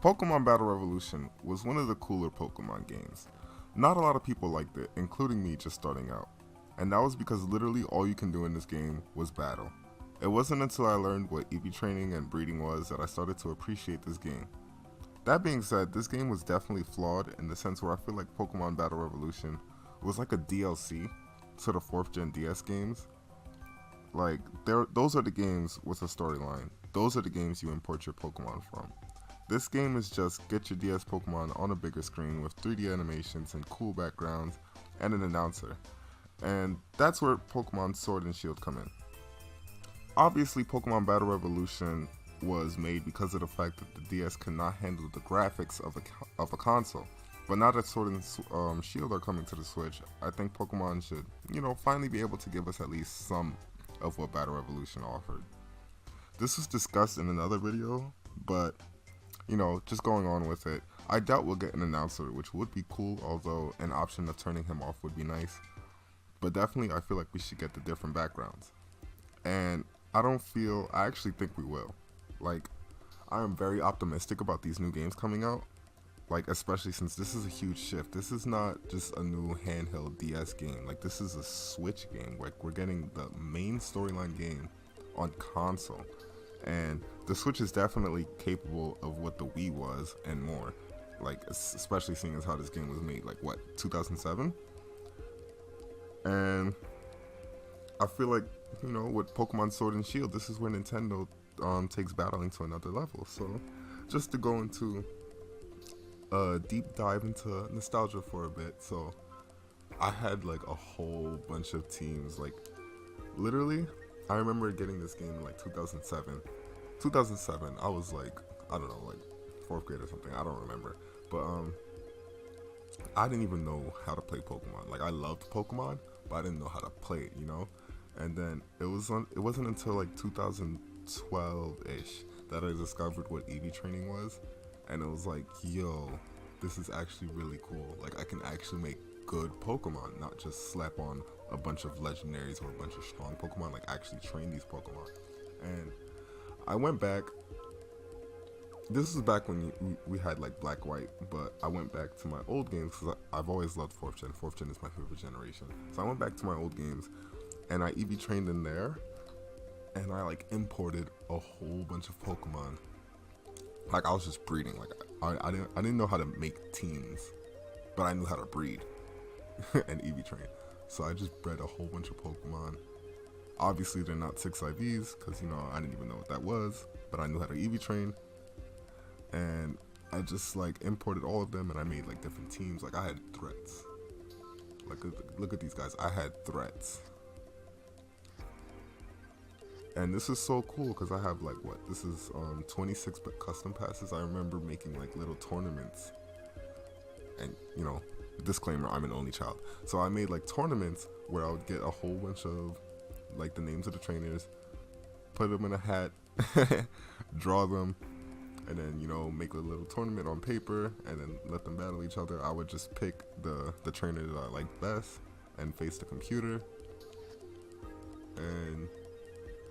Pokemon Battle Revolution was one of the cooler Pokemon games. Not a lot of people liked it, including me just starting out. And that was because literally all you can do in this game was battle. It wasn't until I learned what EV training and breeding was that I started to appreciate this game. That being said, this game was definitely flawed in the sense where I feel like Pokemon Battle Revolution was like a DLC to the 4th gen DS games. Like, those are the games with a storyline. Those are the games you import your Pokemon from. This game is just get your DS Pokemon on a bigger screen with 3D animations and cool backgrounds and an announcer. And that's where Pokemon Sword and Shield come in. Obviously, Pokemon Battle Revolution was made because of the fact that the DS cannot handle the graphics of a console. But now that Sword and Shield are coming to the Switch, I think Pokemon should, finally be able to give us at least some of what Battle Revolution offered. This was discussed in another video, but just going on with it, I doubt we'll get an announcer, which would be cool, although an option of turning him off would be nice. But definitely, I feel like we should get the different backgrounds. And I actually think we will. Like, I am very optimistic about these new games coming out. Like, especially since this is a huge shift. This is not just a new handheld DS game. Like, this is a Switch game. Like, we're getting the main storyline game on console. And the Switch is definitely capable of what the Wii was and more. Like, especially seeing as how this game was made, like, 2007? And I feel like, with Pokemon Sword and Shield, this is where Nintendo takes battling to another level. So, just to go into a deep dive into nostalgia for a bit. So, I had, like, a whole bunch of teams. Like, literally, I remember getting this game in like 2007. 2007, I was like, I don't know, like 4th grade or something. I don't remember. But I didn't even know how to play Pokemon. Like, I loved Pokemon, but I didn't know how to play it, And then it wasn't until like 2012-ish that I discovered what EV training was. And it was like, yo, this is actually really cool. Like, I can actually make good Pokemon, not just slap on a bunch of legendaries or a bunch of strong Pokemon, like actually train these Pokemon. And I went back, this is back when we had like Black White, but I went back to my old games because I've always loved 4th gen. 4th gen is my favorite generation. So I went back to my old games and I EV trained in there and I like imported a whole bunch of Pokemon. Like, I was just breeding. Like, I didn't know how to make teams, but I knew how to breed and EV train. So I just bred a whole bunch of Pokemon. Obviously, they're not 6 IVs because, I didn't even know what that was, but I knew how to EV train. And I just, like, imported all of them and I made, like, different teams. Like, I had threats. Like, look at these guys. I had threats. And this is so cool because I have, like, this is 26 custom passes. I remember making, like, little tournaments. And, disclaimer, I'm an only child. So I made, like, tournaments where I would get a whole bunch of, like, the names of the trainers, put them in a hat, draw them, and then, make a little tournament on paper, and then let them battle each other. I would just pick the trainer that I liked best and face the computer. And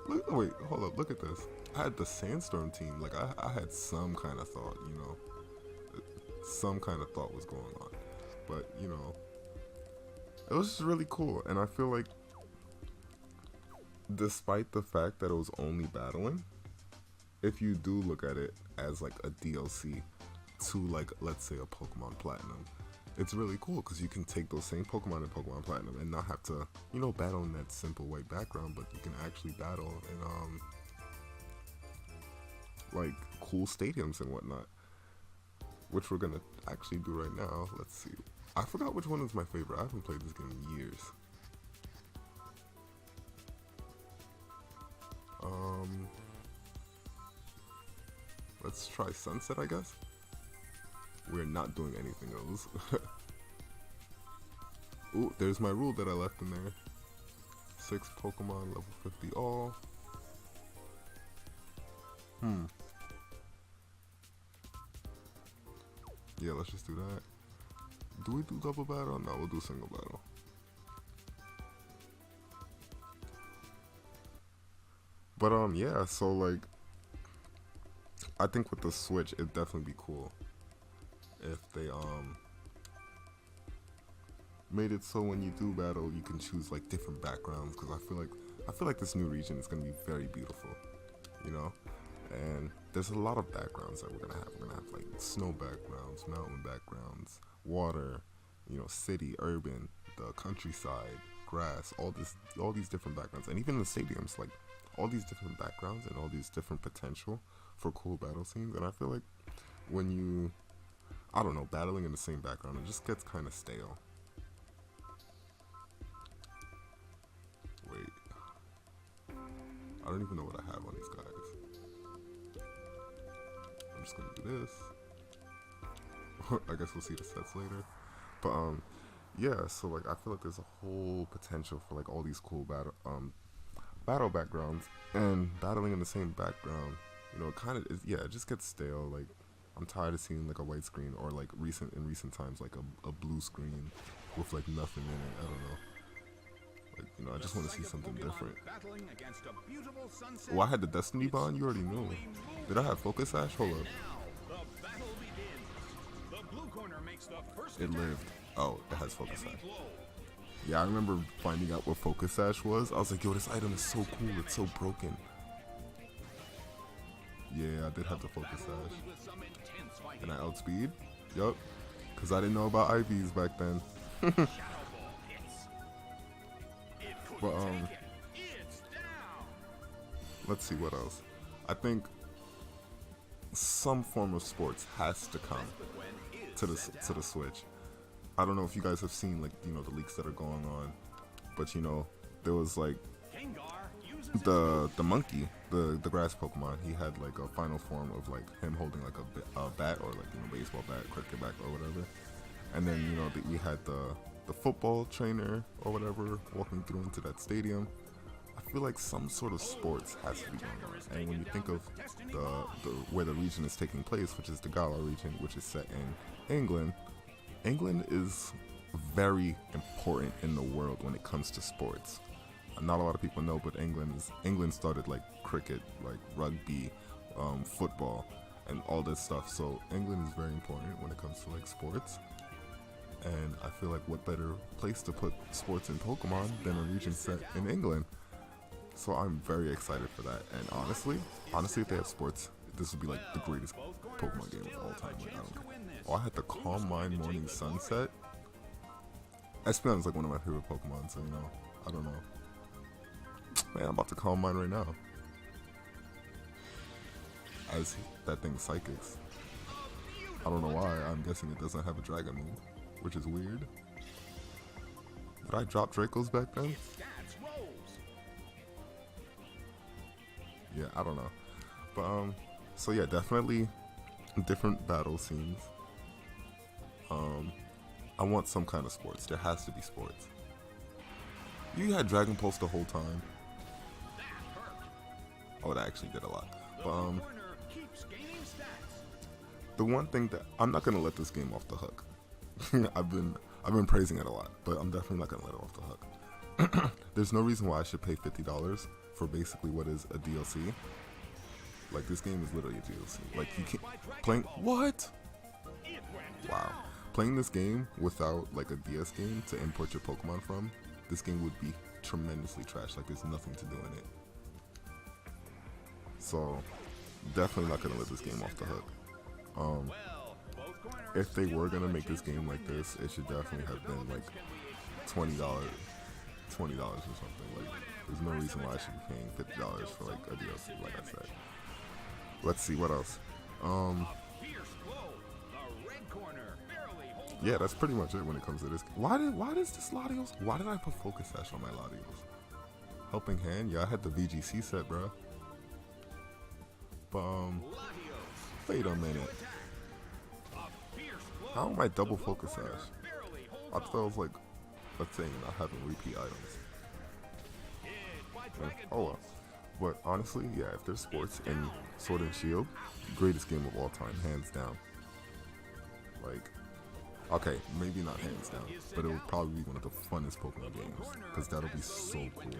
wait, hold up, look at this. I had the Sandstorm team. Like, I had some kind of thought, some kind of thought was going on. But, it was just really cool. And I feel like, despite the fact that it was only battling, if you do look at it as like a DLC to, like, let's say a Pokemon Platinum, it's really cool because you can take those same Pokemon in Pokemon Platinum and not have to, battle in that simple white background, but you can actually battle in like cool stadiums and whatnot, which we're gonna actually do right now. Let's see. I forgot which one is my favorite. I haven't played this game in years. Let's try Sunset, I guess. We're not doing anything else. Ooh, there's my rule that I left in there. 6 Pokemon, level 50 all. Yeah, let's just do that. Do we do double battle? No, we'll do single battle. But yeah, so like I think with the Switch, it'd definitely be cool if they made it so when you do battle, you can choose like different backgrounds. Because I feel like this new region is gonna be very beautiful, you know. And there's a lot of backgrounds that we're gonna have. We're gonna have like snow backgrounds, mountain backgrounds, water, you know, city, urban, the countryside, grass, all these different backgrounds, and even the stadiums, like all these different backgrounds and all these different potential for cool battle scenes. And I feel like when you, I don't know, battling in the same background, it just gets kind of stale. Wait, I don't even know what I have on these guys. I'm just gonna do this. I guess we'll see the sets later. But yeah, so like I feel like there's a whole potential for like all these cool battle backgrounds, and battling in the same background, you know, it kind of is, yeah, it just gets stale. Like I'm tired of seeing like a white screen, or like in recent times like a blue screen with like nothing in it. I don't know. Like, you know, I just want to see something different. Oh, I had the Destiny Bond? You already knew. Did I have Focus Sash? Hold up. It lived. Oh, it has Focus Sash. Yeah, I remember finding out what Focus Sash was. I was like, yo, this item is so cool. It's so broken. Yeah, I did have the Focus Sash. And I outspeed? Yup. Because I didn't know about IVs back then. But let's see what else. I think some form of sports has to come to the Switch. I don't know if you guys have seen like, you know, the leaks that are going on, but you know, there was like the monkey, the grass Pokemon. He had like a final form of like him holding like a bat, or like, you know, baseball bat, cricket bat, or whatever. And then, you know, we had the football trainer or whatever walking through into that stadium. I feel like some sort of sports has to be going on. And when you think of the where the region is taking place, which is the Galar region, which is set in England, England is very important in the world when it comes to sports. Not a lot of people know, but England started like cricket, like rugby, football, and all this stuff. So England is very important when it comes to like sports. And I feel like what better place to put sports in Pokemon than a region set in England. So I'm very excited for that. And honestly, if they have sports, this would be like the greatest Pokemon game of all time. Like, I don't care. Oh, I had the Calm Mind Morning Sunset. Espeon is like one of my favorite Pokemon, so you know, I don't know. Man, I'm about to calm mine right now. As that thing's Psychics. I don't know why, I'm guessing it doesn't have a Dragon move, which is weird. Did I drop Dracos back then? Yeah, I don't know. But so yeah, definitely different battle scenes. I want some kind of sports. There has to be sports. You had Dragon Pulse the whole time. Oh, that actually did a lot. But the one thing that I'm not gonna let this game off the hook. I've been praising it a lot, but I'm definitely not gonna let it off the hook. There's no reason why I should pay $50 for basically what is a DLC. Like, this game is literally a DLC. Like, you can't playing what? Wow. Playing this game without like a DS game to import your Pokemon from, this game would be tremendously trash. Like, there's nothing to do in it. So definitely not gonna let this game off the hook. If they were gonna make this game like this, it should definitely have been like $20 or something. Like, there's no reason why I should be paying $50 for like a DLC, like I said. Let's see what else. Yeah, that's pretty much it when it comes to this. Why does this Latios? Why did I put Focus Sash on my Latios? Helping Hand? Yeah, I had the VGC set, bro. But wait a minute. How am I double Focus Sash? I thought it was like a thing, not having repeat items. Oh well. But honestly, yeah, if there's sports in Sword and Shield, greatest game of all time, hands down. Like, okay, maybe not hands down, but it would probably be one of the funnest Pokemon games, because that'll be so cool.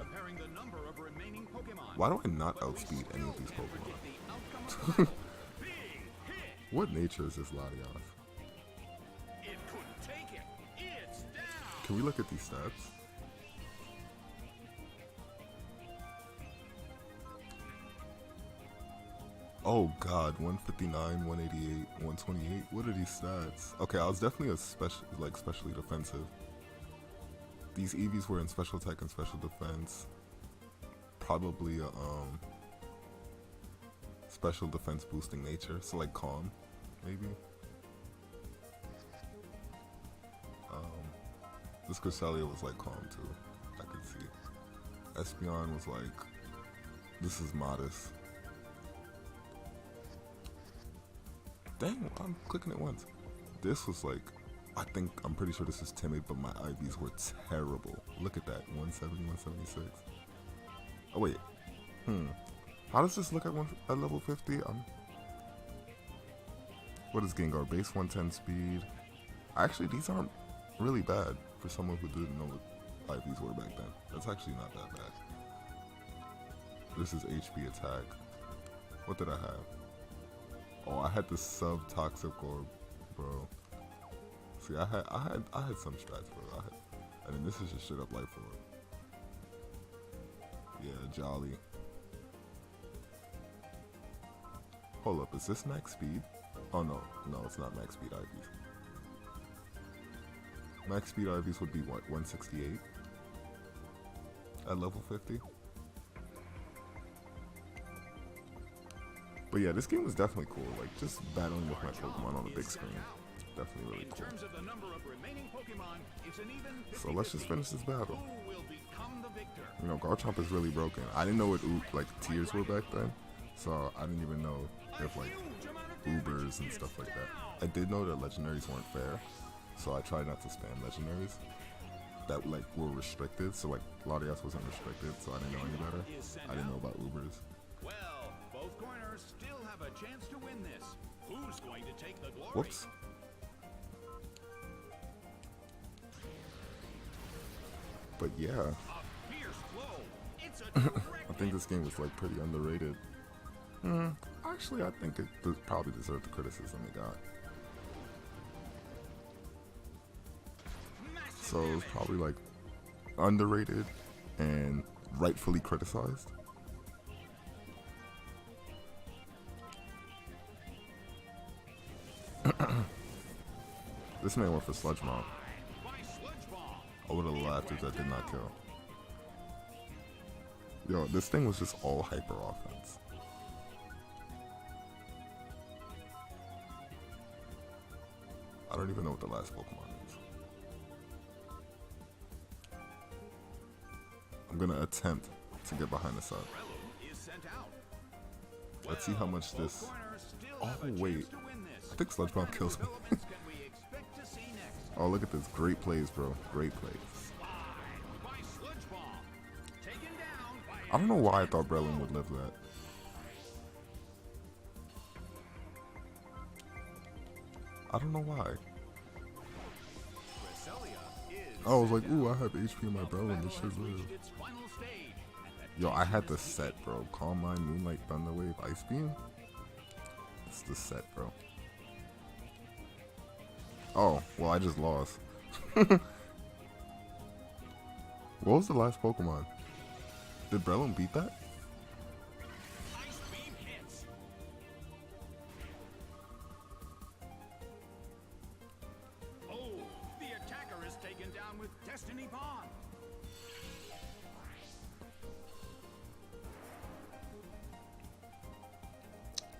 Why do I not outspeed any of these Pokemon? What nature is this Latios? It couldn't take it. It's down. Can we look at these stats? Oh god, 159, 188, 128. What are these stats? Okay, I was definitely especially defensive. These EVs were in special attack and special defense. Probably a special defense boosting nature, so like calm, maybe. This Cresselia was like calm too, I could see. Espeon was like, this is modest. Dang, I'm clicking it once. This was like, I'm pretty sure this is timid, but my IVs were terrible. Look at that, 170, 176. Oh wait, how does this look at level 50? What is Gengar? Base 110 speed. Actually, these aren't really bad for someone who didn't know what IVs were back then. That's actually not that bad. This is HP attack. What did I have? Oh, I had the sub-toxic orb, bro. See, I had some strats, bro. And then this is just straight up life orb. Yeah, Jolly. Hold up, is this max speed? Oh no, it's not max speed IVs. Max speed IVs would be what, 168? At level 50? But yeah, this game was definitely cool. Like, just battling with my Pokemon on the big screen. Definitely really cool. So let's just finish this battle. You know, Garchomp is really broken. I didn't know what like tiers were back then, so I didn't even know if like Ubers and stuff like that. I did know that legendaries weren't fair, so I tried not to spam legendaries that like were restricted. So like Latias wasn't restricted, so I didn't know any better. I didn't know about Ubers. Well, both corners still have a chance to win this. Who's going to take the glory? Whoops. But yeah, I think this game was like pretty underrated. Actually, I think it probably deserved the criticism it got. So it was probably like underrated and rightfully criticized. This man went for Sludge Bomb. I would have laughed if that did not kill. Yo, this thing was just all hyper offense. I don't even know what the last Pokemon is. I'm gonna attempt to get behind this up. Let's see how much this... Oh wait, I think Sludge Bomb kills me. Oh, look at this. Great plays, bro. Great plays. I don't know why I thought Breloom would live that. I don't know why. I was like, ooh, I have HP in my Breloom. This should live. Yo, I had the set, bro. Calm Mind, Moonlight, Thunder Wave, Ice Beam. It's the set, bro. Oh, well, I just lost. What was the last Pokemon? Did Breloom beat that? Oh, the attacker is taken down with Destiny Bond.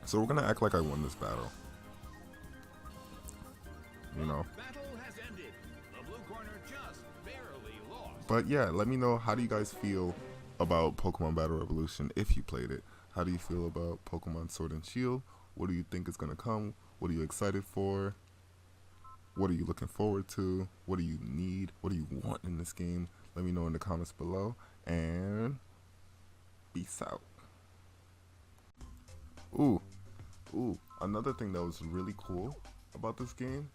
So we're gonna act like I won this battle. You know. Battle has ended. The blue corner just barely lost. But yeah, let me know, how do you guys feel about Pokemon Battle Revolution if you played it? How do you feel about Pokemon Sword and Shield? What do you think is gonna come? What are you excited for? What are you looking forward to? What do you need? What do you want in this game? Let me know in the comments below, and peace out. Ooh, another thing that was really cool about this game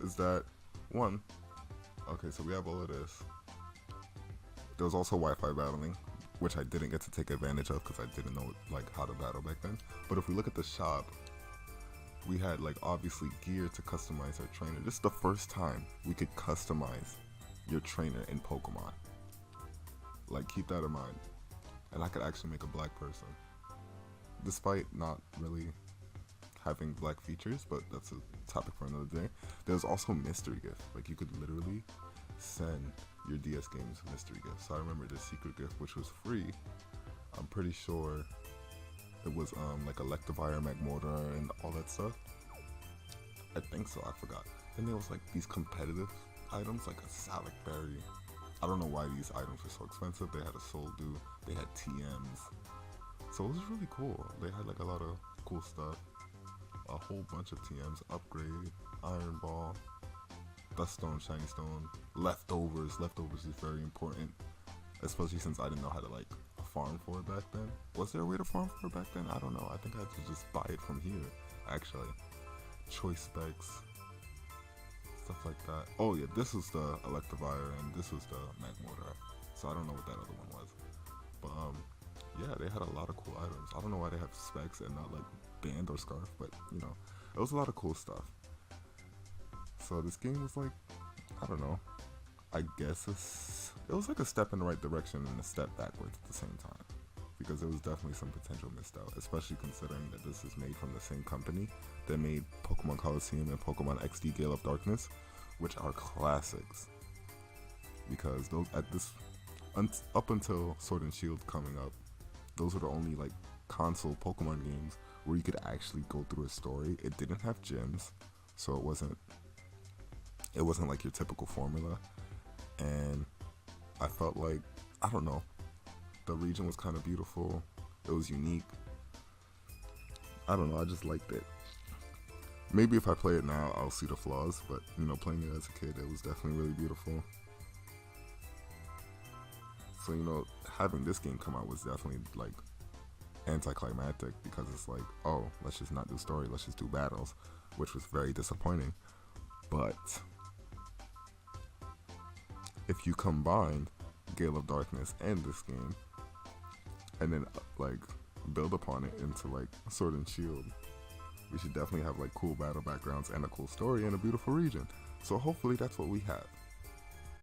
is that, one, okay, so we have all of this. There was also Wi-Fi battling, which I didn't get to take advantage of because I didn't know like how to battle back then. But if we look at the shop, We had like obviously gear to customize our trainer. This is the first time we could customize your trainer in Pokemon. Like, keep that in mind. And I could actually make a black person, despite not really having black features, but that's a topic for another day. There's also mystery gift. Like, you could literally send your DS games mystery gifts. So I remember the secret gift, which was free. I'm pretty sure it was like Electivire, Magmortar, and all that stuff. I think so, I forgot. Then there was like these competitive items, like a Salic Berry. I don't know why these items were so expensive. They had a Soul Dew, they had TMs. So it was really cool. They had like a lot of cool stuff. A whole bunch of TMs, Upgrade, Iron Ball, Dust Stone, Shiny Stone, Leftovers. Leftovers is very important, especially since I didn't know how to like farm for it back then. Was there a way to farm for it back then? I don't know. I think I had to just buy it from here, actually. Choice Specs, stuff like that. Oh yeah, this was the Electivire and this was the Magmortar. So I don't know what that other one was. But yeah, they had a lot of cool items. I don't know why they have specs and not like band or scarf, but you know, it was a lot of cool stuff. So this game was like, I don't know, I guess it was like a step in the right direction and a step backwards at the same time, because there was definitely some potential missed out, especially considering that this is made from the same company that made Pokemon Coliseum and Pokemon XD Gale of Darkness, which are classics. Because those up until Sword and Shield coming up, those were the only like console Pokemon games where you could actually go through a story. It didn't have gyms, so it wasn't like your typical formula, and I felt like, I don't know, the region was kind of beautiful. It was unique. I don't know, I just liked it. Maybe if I play it now, I'll see the flaws, but you know, playing it as a kid, it was definitely really beautiful. So you know, having this game come out was definitely like anticlimactic, because it's like, oh, let's just not do story, let's just do battles, which was very disappointing. But if you combined Gale of Darkness and this game, and then like build upon it into like Sword and Shield, we should definitely have like cool battle backgrounds and a cool story and a beautiful region. So hopefully that's what we have.